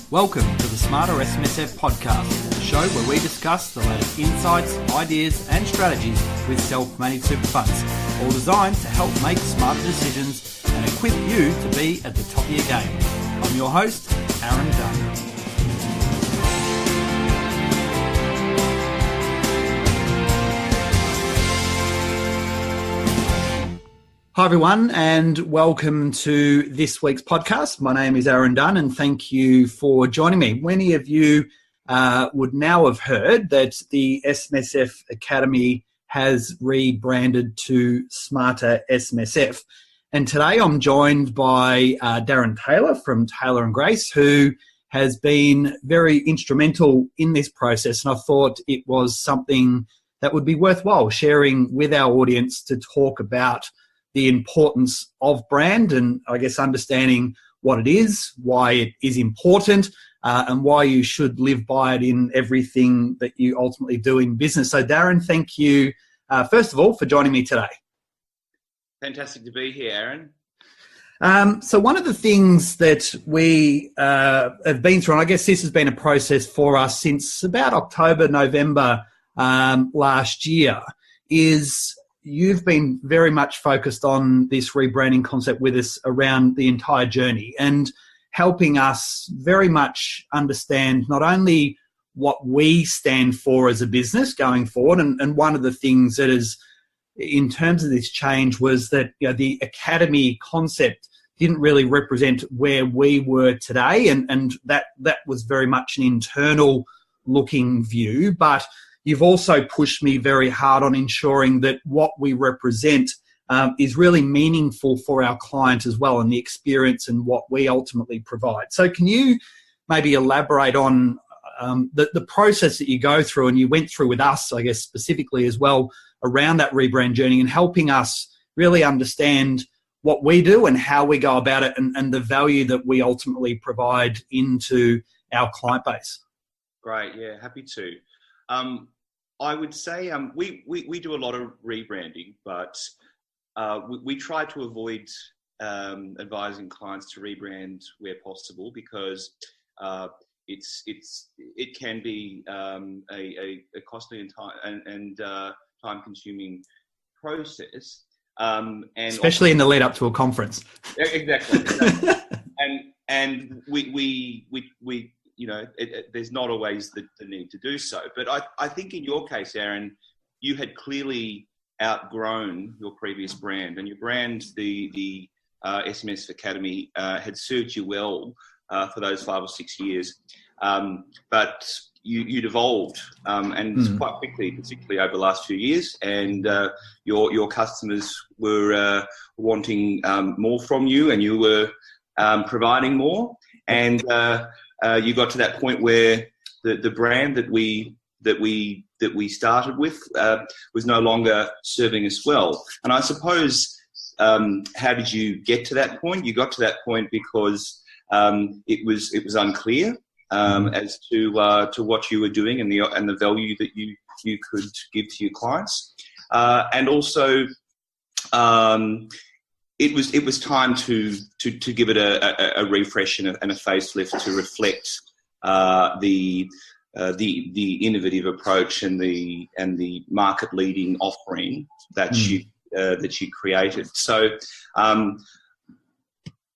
Welcome to the Smarter SMSF podcast, the show where we discuss the latest insights, ideas and strategies with self-managed super funds, all designed to help make smarter decisions and equip you to be at the top of your game. I'm your host, Darren Taylor. Hi everyone, and welcome to this week's podcast. My name is Darren Dunn, and thank you for joining me. Many of you would now have heard that the SMSF Academy has rebranded to Smarter SMSF. And today I'm joined by Darren Taylor from Taylor & Grace, who has been very instrumental in this process. And I thought it was something that would be worthwhile sharing with our audience to talk about the importance of brand and I guess understanding what it is, why it is important, and why you should live by it in everything that you ultimately do in business. So Darren, thank you, first of all, for joining me today. Fantastic to be here, Aaron. So one of the things that we have been through, and I guess this has been a process for us since about October, November last year, is you've been very much focused on this rebranding concept with us around the entire journey and helping us very much understand not only what we stand for as a business going forward, and one of the things that is in terms of this change was that the academy concept didn't really represent where we were today, and that was very much an internal looking view, but you've also pushed me very hard on ensuring that what we represent is really meaningful for our client as well, and the experience and what we ultimately provide. So can you maybe elaborate on the process that you go through and you went through with us, I guess, specifically as well, around that rebrand journey and helping us really understand what we do and how we go about it and the value that we ultimately provide into our client base? Great, yeah, happy to. I would say we do a lot of rebranding, but we try to avoid advising clients to rebrand where possible because it can be a costly and time-consuming process, and especially in the lead up to a conference. Exactly. and we there's not always the need to do so. But I think in your case, Aaron, you had clearly outgrown your previous brand, and your brand, the SMSF Academy, had served you well for those 5 or 6 years. But you'd evolved, and quite quickly, particularly over the last few years, and your customers were wanting more from you, and you were providing more, and you got to that point where the brand that we started with was no longer serving us well. And I suppose, how did you get to that point? You got to that point because it was unclear as to what you were doing and the value that you could give to your clients, and also it was time to give it a refresh and a facelift to reflect the innovative approach and the market leading offering that you created. So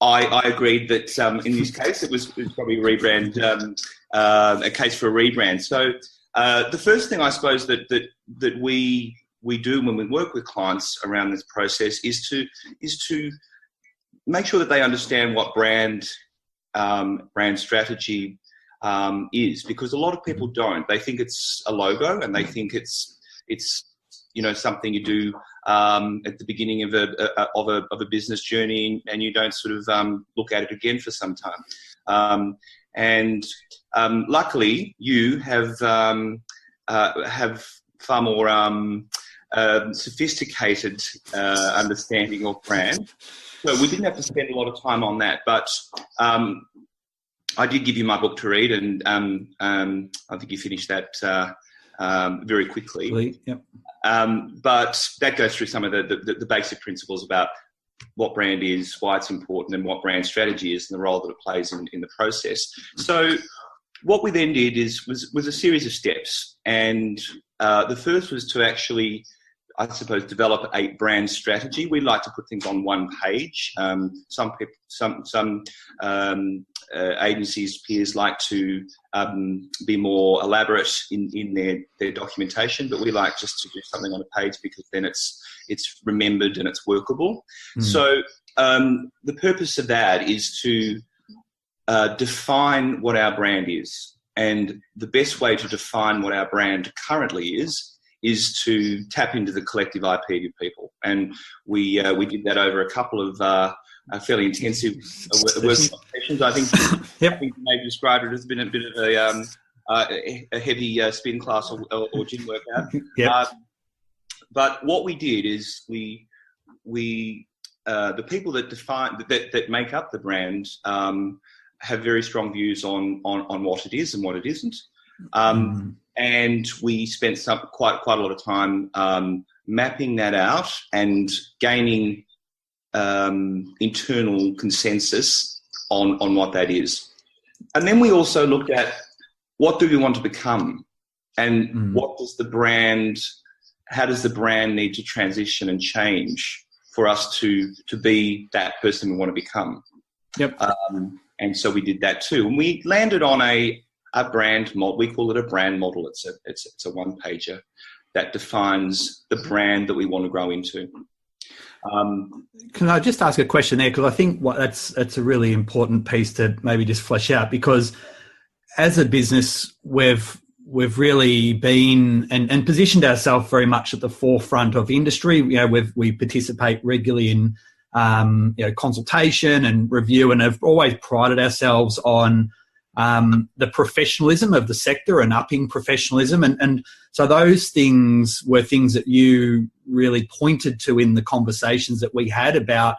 I agreed that in this case it was probably a case for a rebrand. So the first thing I suppose that we do when we work with clients around this process is to make sure that they understand what brand strategy is, because a lot of people don't. They think it's a logo, and they think it's something you do at the beginning of a business journey, and you don't sort of look at it again for some time. And luckily, you have far more sophisticated understanding of brand. So we didn't have to spend a lot of time on that, but I did give you my book to read, and I think you finished that very quickly. Yep. But that goes through some of the basic principles about what brand is, why it's important, and what brand strategy is, and the role that it plays in the process. So what we then did was a series of steps, and the first was to actually, I suppose, develop a brand strategy. We like to put things on one page. Some agencies, peers like to be more elaborate in their documentation, but we like just to do something on a page because then it's remembered and it's workable. So the purpose of that is to define what our brand is, and the best way to define what our brand currently is to tap into the collective IP of people. And we did that over a couple of fairly intensive workshop sessions. I think Yep. I think you may have described it as been a bit of a heavy spin class or gym workout. Yep. But what we did is we the people that make up the brand have very strong views on what it is and what it isn't. And we spent quite a lot of time mapping that out and gaining internal consensus on what that is. And then we also looked at what do we want to become, and how does the brand need to transition and change for us to be that person we want to become. Yep. And so we did that too, and we landed on a brand model. We call it a brand model. It's a one pager that defines the brand that we want to grow into. Can I just ask a question there? Because I think that's a really important piece to maybe just flesh out, because as a business, we've really been and positioned ourselves very much at the forefront of industry. You know, we participate regularly in consultation and review, and have always prided ourselves on the professionalism of the sector and upping professionalism. And so those things were things that you really pointed to in the conversations that we had about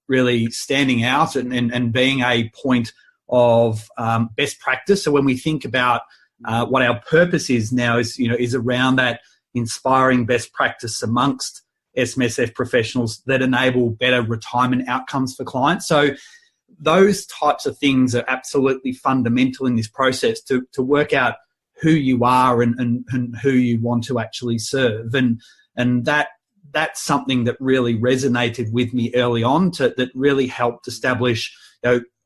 really standing out and being a point of best practice. So when we think about what our purpose is now is around that inspiring best practice amongst SMSF professionals that enable better retirement outcomes for clients. So those types of things are absolutely fundamental in this process to work out who you are and who you want to actually serve. And that's something that really resonated with me early on, that really helped establish,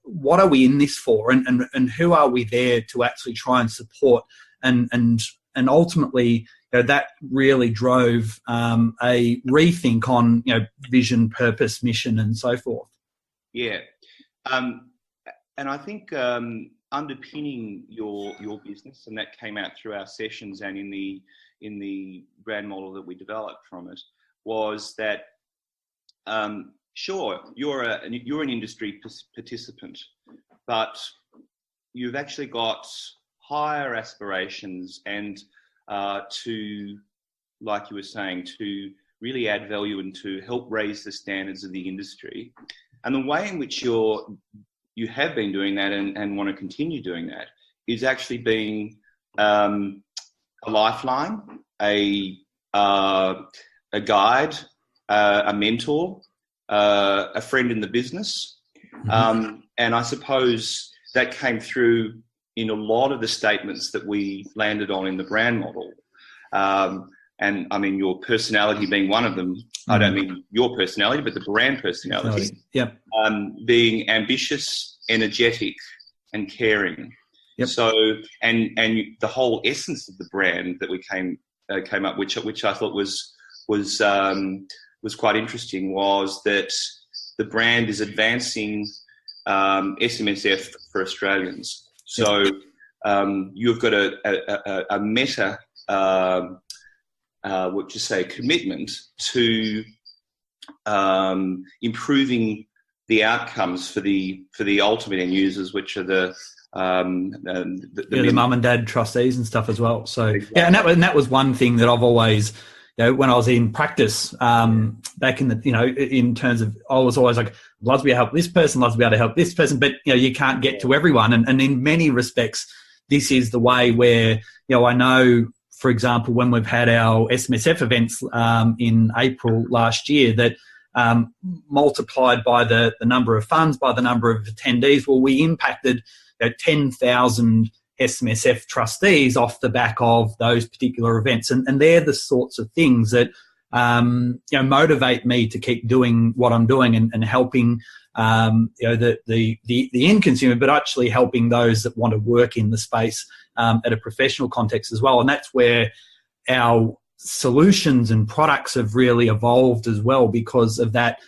what are we in this for, and who are we there to actually try and support, and ultimately, that really drove a rethink on vision, purpose, mission, and so forth. Yeah. And I think underpinning your business, and that came out through our sessions and in the brand model that we developed from it, was that sure, you're an industry participant, but you've actually got higher aspirations and to, like you were saying, to really add value and to help raise the standards of the industry. And the way in which you have been doing that and want to continue doing that is actually being a lifeline, a guide, a mentor, a friend in the business. And I suppose that came through in a lot of the statements that we landed on in the brand model. And I mean, your personality being one of them. I don't mean your personality, but the brand personality. Yep. Being ambitious, energetic, and caring. Yep. So, and the whole essence of the brand that we came up, which I thought was quite interesting, was that the brand is advancing SMSF for Australians. So you've got a meta. What you say, commitment to improving the outcomes for the ultimate end users, which are the mum and dad trustees and stuff as well. So exactly. Yeah, and that was one thing that I've always, when I was in practice back in the, in terms of, I was always like, love to be able to help this person, love to be able to help this person, but you can't get to everyone, and in many respects, this is the way where I know. For example, when we've had our SMSF events in April last year, that multiplied by the number of funds, by the number of attendees. Well, we impacted 10,000 SMSF trustees off the back of those particular events. And they're the sorts of things that motivate me to keep doing what I'm doing and helping the end consumer, but actually helping those that want to work in the space at a professional context as well. And that's where our solutions and products have really evolved as well because of that.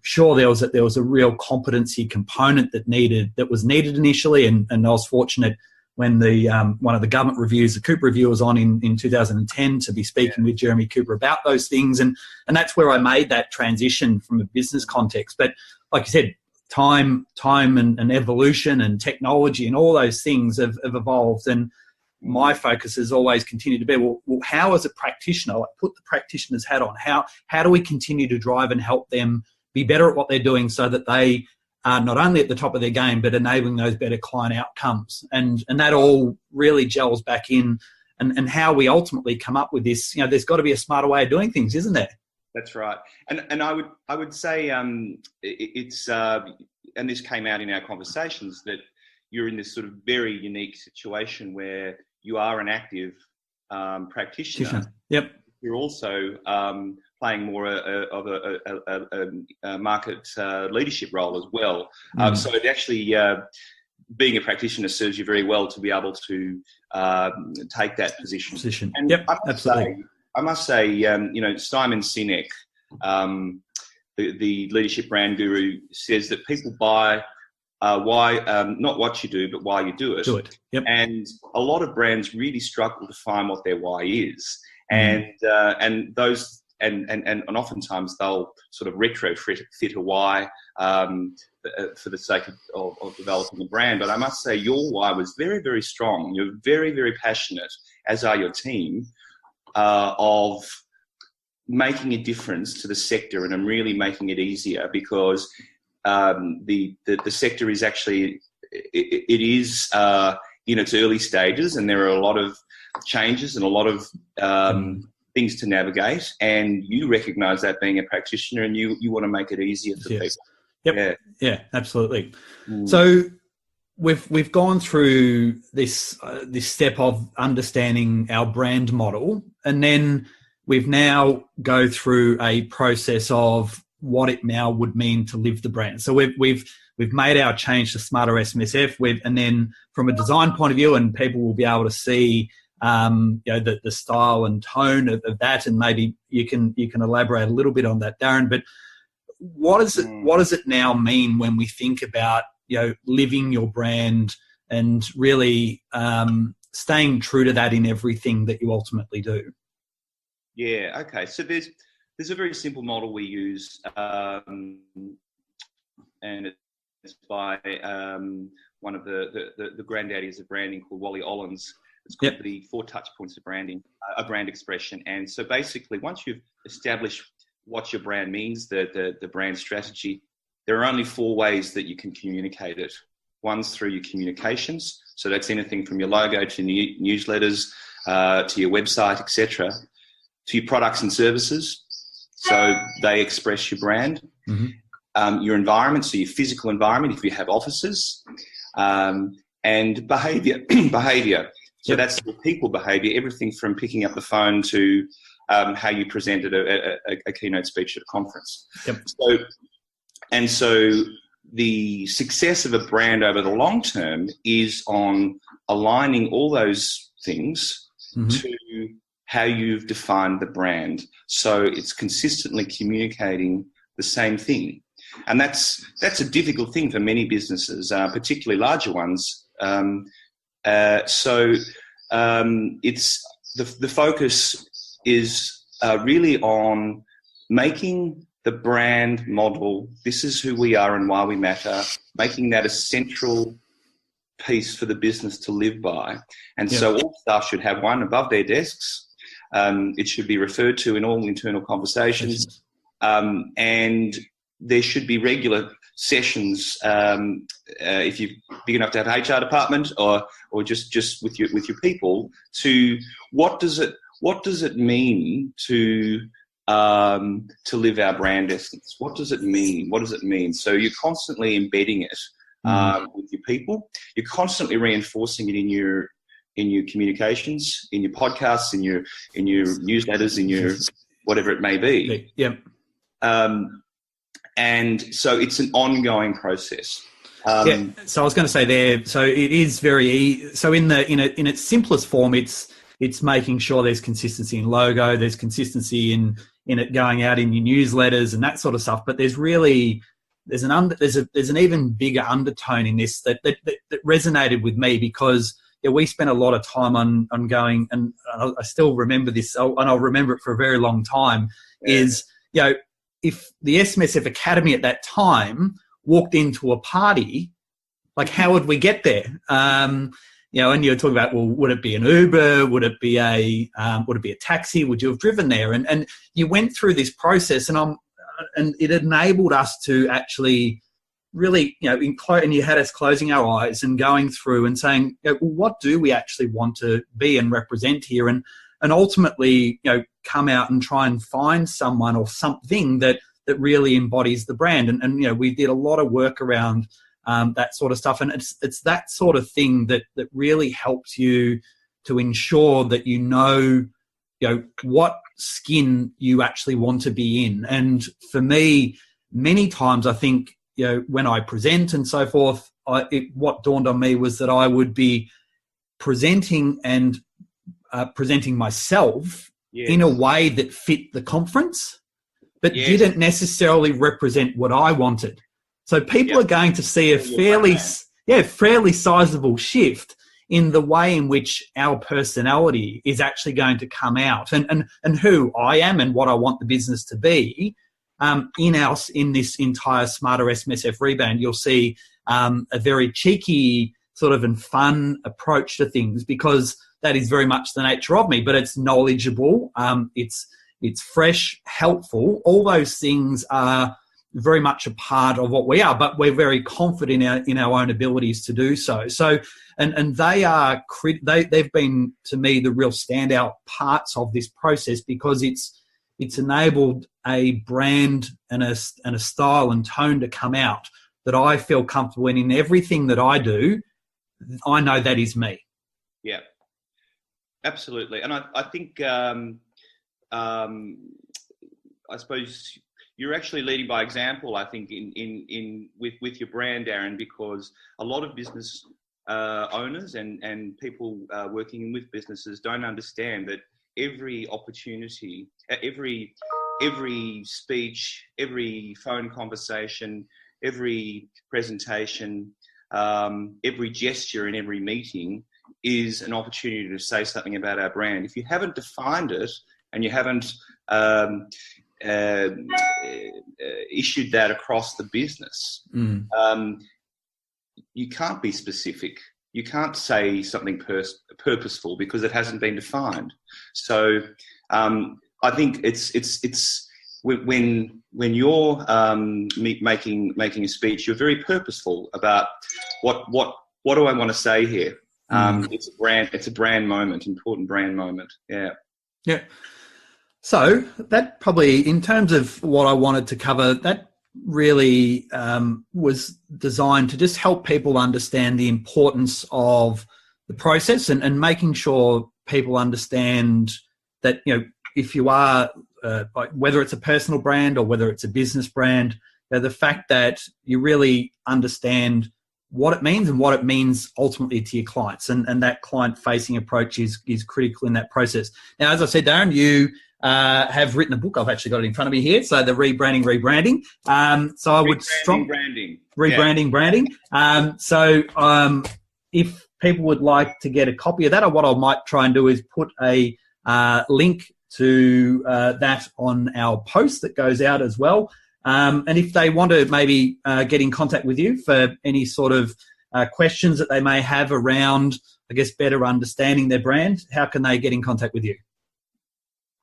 Sure, there was a real competency component that was needed initially, and I was fortunate when the one of the government reviews, the Cooper Review, was on in 2010 to be speaking with Jeremy Cooper about those things, and that's where I made that transition from a business context. But like you said, time and evolution and technology and all those things have evolved, and my focus has always continued to be, well, how as a practitioner, like put the practitioner's hat on, how do we continue to drive and help them be better at what they're doing so that they are not only at the top of their game, but enabling those better client outcomes. And that all really gels back in and how we ultimately come up with this. There's got to be a smarter way of doing things, isn't there? That's right. And I would say it's and this came out in our conversations, that you're in this sort of very unique situation where you are an active practitioner. Yep. You're also playing more of a market leadership role as well. So it actually, being a practitioner serves you very well to be able to take that position. And yep, absolutely. I must say, Simon Sinek, the leadership brand guru, says that people buy why, not what you do, but why you do it. Yep. And a lot of brands really struggle to find what their why is. And oftentimes they'll sort of retrofit a why for the sake of developing a brand. But I must say your why was very, very strong. You're very, very passionate, as are your team, of making a difference to the sector and really making it easier, because the sector is actually, it is in its early stages, and there are a lot of changes and a lot of things to navigate, and you recognise that being a practitioner, and you want to make it easier for people. Yep. Yeah, absolutely. So we've gone through this step of understanding our brand model, and then we've now go through a process of what it now would mean to live the brand. So we've made our change to Smarter SMSF, and then from a design point of view, and people will be able to see the style and tone of that, and maybe you can elaborate a little bit on that, Darren. But what does it now mean when we think about living your brand and really staying true to that in everything that you ultimately do? Yeah. Okay. So there's a very simple model we use, and it's by one of the granddaddies of branding called Wally Ollins. It's called the 4 touch points of branding, a brand expression. And so basically, once you've established what your brand means, the brand strategy, there are only 4 ways that you can communicate it. One's through your communications. So that's anything from your logo to newsletters, to your website, etc., to your products and services. So they express your brand. Mm-hmm. Your environment, so your physical environment, if you have offices, and behaviour. So that's the people behaviour, everything from picking up the phone to how you presented a keynote speech at a conference. Yep. So the success of a brand over the long term is on aligning all those things to how you've defined the brand. So it's consistently communicating the same thing. And that's a difficult thing for many businesses, particularly larger ones. It's the focus is really on making the brand model, this is who we are and why we matter, making that a central piece for the business to live by. And so all staff should have one above their desks. It should be referred to in all internal conversations. And there should be regular sessions, if you're big enough to have an HR department, or just with your people, to what does it mean to to live our brand essence. What does it mean? What does it mean? So you're constantly embedding it with your people. You're constantly reinforcing it in your communications, in your podcasts, in your newsletters, in your whatever it may be. Yep. And so it's an ongoing process. So I was going to say there. So it is very. So in its simplest form, it's making sure there's consistency in logo, there's consistency in it going out in your newsletters and that sort of stuff. But there's an even bigger undertone in this that resonated with me, because we spent a lot of time on going, and I still remember this, and I'll remember it for a very long time. Is if the SMSF Academy at that time walked into a party, like how would we get there? And you're talking about, well, would it be an Uber? Would it be a taxi? Would you have driven there? And you went through this process, and it enabled us to actually really, and you had us closing our eyes and going through and saying, what do we actually want to be and represent here? And ultimately, come out and try and find someone or something that really embodies the brand. And we did a lot of work around that sort of stuff. And it's that sort of thing that really helps you to ensure that what skin you actually want to be in. And for me, many times I think, when I present and so forth, what dawned on me was that I would be presenting myself in a way that fit the conference, but didn't necessarily represent what I wanted. So people are going to see a fairly sizable shift in the way in which our personality is actually going to come out, and who I am and what I want the business to be. In this entire Smarter SMSF Rebrand, you'll see a very cheeky sort of and fun approach to things, because that is very much the nature of me. But it's knowledgeable, it's fresh, helpful. All those things are very much a part of what we are, but we're very confident in our own abilities to do so. So, and they've been, to me, the real standout parts of this process, because it's enabled a brand and a style and tone to come out that I feel comfortable in everything that I do. I know that is me. Yeah, absolutely. And I think, I suppose you're actually leading by example, I think, with your brand, Darren, because a lot of business owners and people working with businesses don't understand that every opportunity, every speech, every phone conversation, every presentation, every gesture in every meeting is an opportunity to say something about our brand. If you haven't defined it and you haven't issued that across the business, you can't be specific. You can't say something purposeful because it hasn't been defined. So I think it's when you're making a speech, you're very purposeful about what do I want to say here. It's a brand moment, important brand moment. Yeah. So that probably, in terms of what I wanted to cover, that really was designed to just help people understand the importance of the process and making sure people understand that, if you are, whether it's a personal brand or whether it's a business brand, the fact that you really understand what it means and what it means ultimately to your clients, and that client-facing approach is critical in that process. Now, as I said, Darren, you have written a book. I've actually got it in front of me here. So the Rebranding. So I would Rebranding. If people would like to get a copy of that, or what I might try and do is put a link to that on our post that goes out as well. And if they want to maybe get in contact with you for any sort of questions that they may have around, I guess, better understanding their brand, how can they get in contact with you?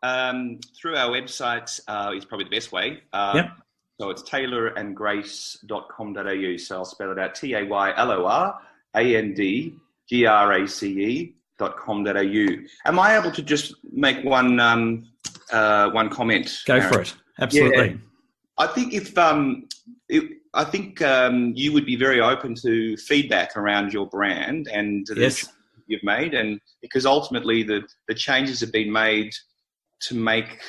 Through our website is probably the best way. So it's taylorandgrace.com.au. So I'll spell it out: TaylorAndgrace.com.au. Am I able to just make one one comment. Go Darren. for it. Absolutely. Yeah. I think you would be very open to feedback around your brand and the Yes. you've made, and because ultimately the changes have been made to make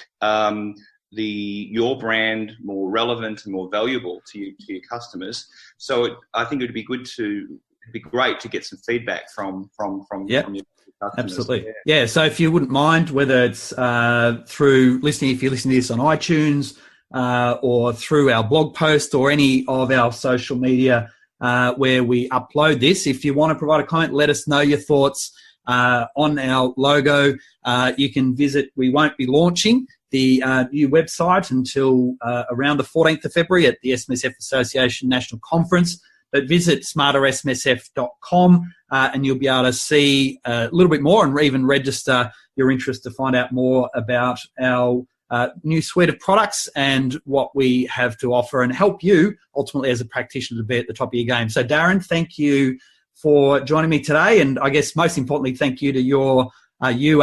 your brand more relevant and more valuable to your customers. So I think it'd be great to get some feedback from your customers. Absolutely. Yeah. So if you wouldn't mind, whether it's through listening, if you're listening to this on iTunes or through our blog post or any of our social media where we upload this, if you want to provide a comment, let us know your thoughts on our logo. You can visit, we won't be launching the new website until around the 14th of February at the SMSF Association National Conference. But visit smartersmsf.com and you'll be able to see a little bit more and even register your interest to find out more about our new suite of products and what we have to offer and help you ultimately as a practitioner to be at the top of your game. So Darren, thank you for joining me today. And I guess most importantly, thank you to you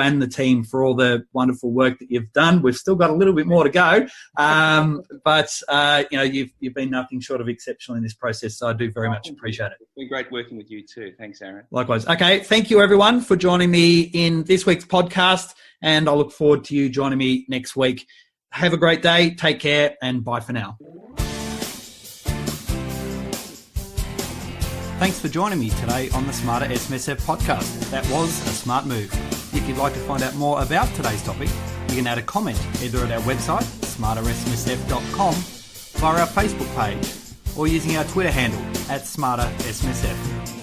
and the team for all the wonderful work that you've done. We've still got a little bit more to go, but you've been nothing short of exceptional in this process. So I do very much appreciate it. It's been great working with you too. Thanks, Aaron. Likewise. Okay. Thank you everyone for joining me in this week's podcast, and I look forward to you joining me next week. Have a great day. Take care and bye for now. Thanks for joining me today on the Smarter SMSF podcast. That was a smart move. If you'd like to find out more about today's topic, you can add a comment either at our website, smartersmsf.com, via our Facebook page, or using our Twitter handle @SmarterSMSF.